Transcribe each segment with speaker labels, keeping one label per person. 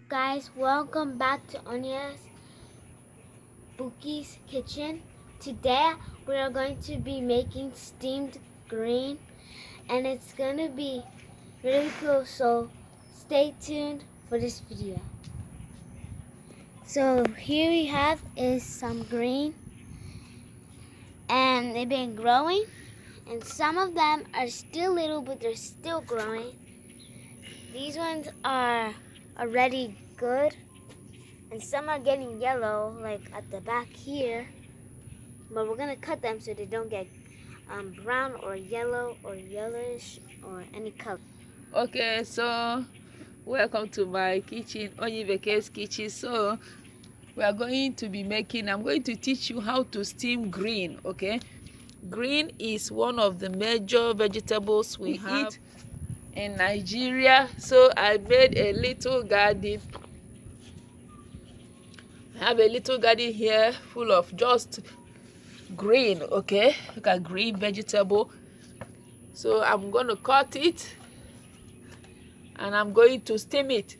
Speaker 1: guys? Welcome back to Onya's Bookie's Kitchen. Today we are going to be making steamed green and it's going to be really cool, so stay tuned for this video. So here we have is some green and they've been growing and some of them are still little but they're still growing. These ones are already good and some are getting yellow like at the back here, but we're gonna cut them so they don't get brown or yellow or yellowish or any color.
Speaker 2: Okay, so welcome to my kitchen, Onyibeke's kitchen. So we are going to be I'm going to teach you how to steam green. Okay, green is one of the major vegetables we eat in Nigeria. So I made a little garden. I have a little garden here full of just green. Okay, look at green vegetable. So I'm going to cut it and I'm going to steam it.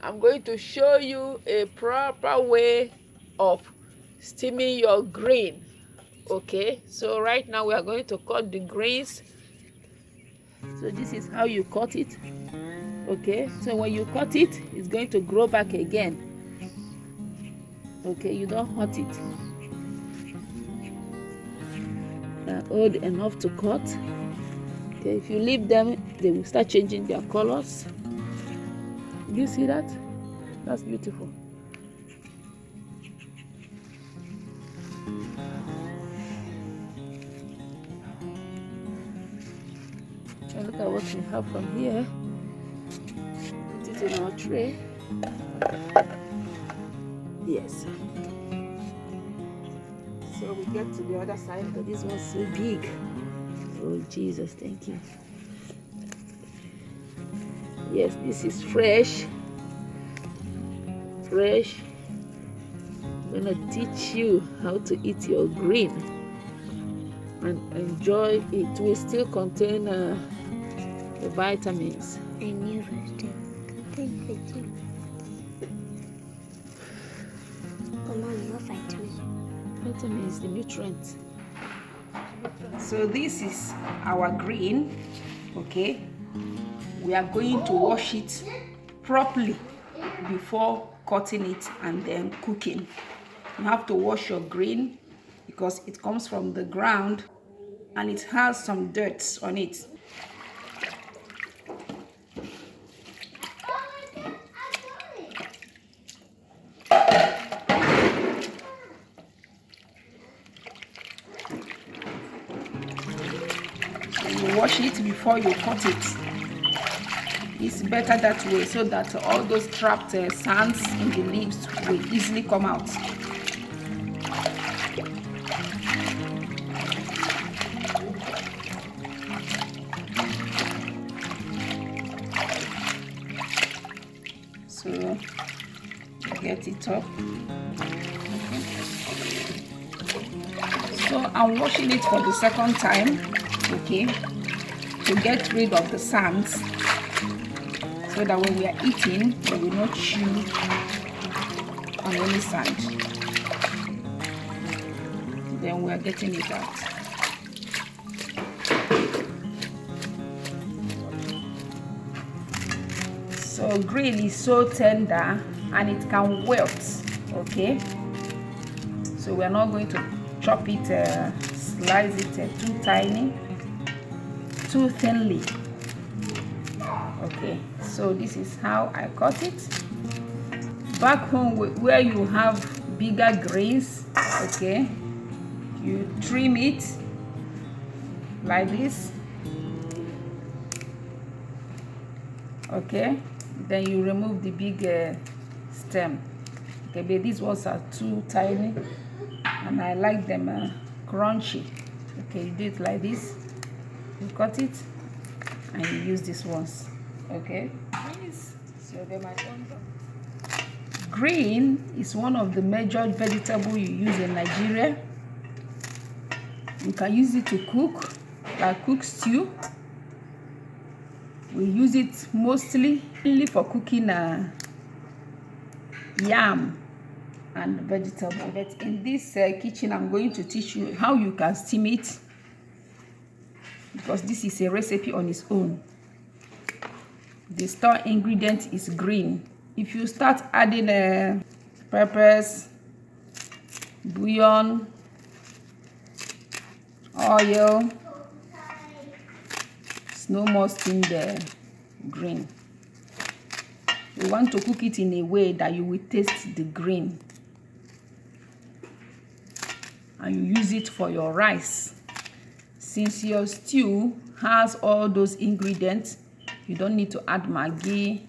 Speaker 2: I'm going to show you a proper way of steaming your green. Okay, so right now we are going to cut the greens. So this is how you cut it. Okay, so when you cut it, it's going to grow back again. Okay, you don't hurt it. They're old enough to cut. Okay, if you leave them, they will start changing their colors. Do you see that? That's beautiful. And look at what we have from here. Put it in our tray. Yes. So we get to the other side, but this one's so big. Oh Jesus, thank you. Yes, this is fresh. Fresh. I'm gonna teach you how to eat your green and enjoy it. We still contain the vitamins.
Speaker 1: I knew it contains vitamin. Come on, what vitamin?
Speaker 2: Vitamin is the nutrient. So this is our green. Okay, we are going to wash it properly before cutting it and then cooking. You have to wash your green because it comes from the ground and it has some dirt on it. You wash it before you cut it. It's better that way so that all those trapped sands in the leaves will easily come out. So get it up. Okay. So I'm washing it for the second time, okay, to get rid of the sands, so that when we are eating, we will not chew on any sand. Then we are getting it out. So green is so tender and it can wilt, okay? So we are not going to chop it, slice it too tiny, too thinly. Okay, so this is how I cut it. Back home where you have bigger greens, okay, you trim it like this. Okay, then you remove the big stem. Okay, but these ones are too tiny and I like them crunchy. Okay, you do it like this. You cut it and you use these ones. Okay, so they might want them. Green is one of the major vegetables you use in Nigeria. You can use it to cook, like cook stew. We use it mostly for cooking yam and vegetable. But in this kitchen, I'm going to teach you how you can steam it, because this is a recipe on its own. The store ingredient is green. If you start adding peppers, bouillon, oil, it's no more steam the green. You want to cook it in a way that you will taste the green and you use it for your rice. Since your stew has all those ingredients, you don't need to add Maggi,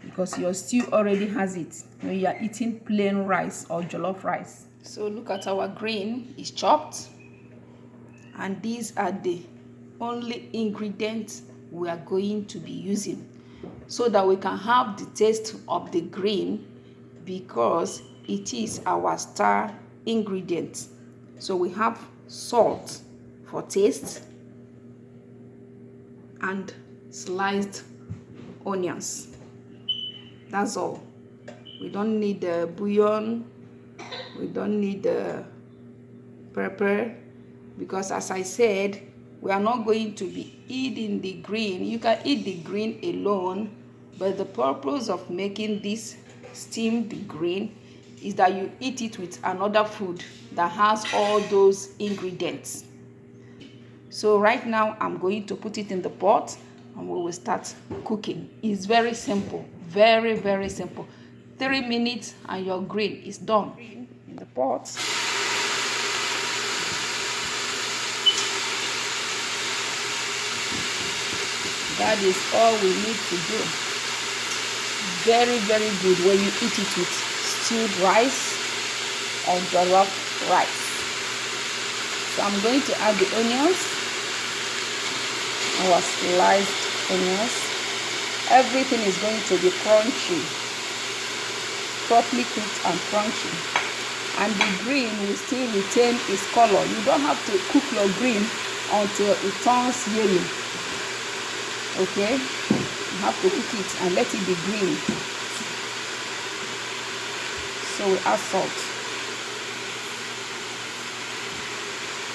Speaker 2: because your stew already has it when you are eating plain rice or jollof rice. So look at our green is chopped, and these are the only ingredients we are going to be using so that we can have the taste of the green, because it is our star ingredient. So we have salt for taste and sliced onions. That's all. We don't need the bouillon, we don't need the pepper, because as I said, we are not going to be eating the green. You can eat the green alone, but the purpose of making this steamed green is that you eat it with another food that has all those ingredients. So right now I'm going to put it in the pot and we will start cooking. It's very simple, very, very simple. 3 minutes and your green is done. In the pot. That is all we need to do. Very, very good when you eat it with stewed rice or jollof rice. So I'm going to add the onions, our sliced onions. Everything is going to be crunchy, properly cooked and crunchy. And the green will still retain its color. You don't have to cook your green until it turns yellow. Okay, you have to cook it and let it be green. So we add salt,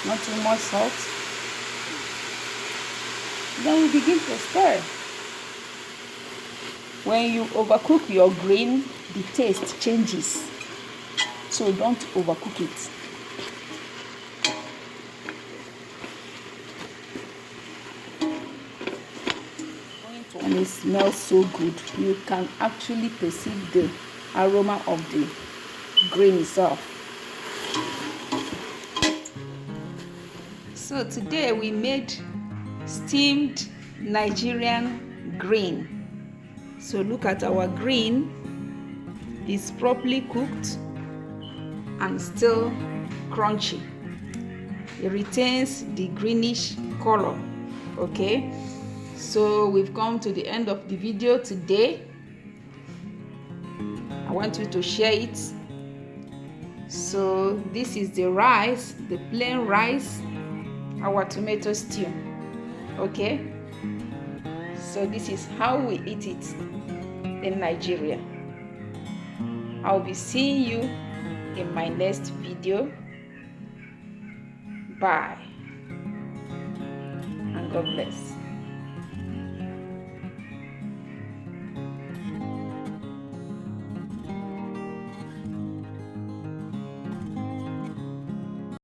Speaker 2: not too much salt. Then we begin to stir. When you overcook your green, the taste changes, so don't overcook it. And it smells so good. You can actually perceive the aroma of the green itself. So today we made steamed Nigerian green. So look at our green. It's properly cooked and still crunchy. It retains the greenish color. Okay, so we've come to the end of the video today. I want you to share it. So this is the rice, the plain rice, our tomato stew. Okay, so this is how we eat it in Nigeria. I'll be seeing you in my next video. Bye and God bless.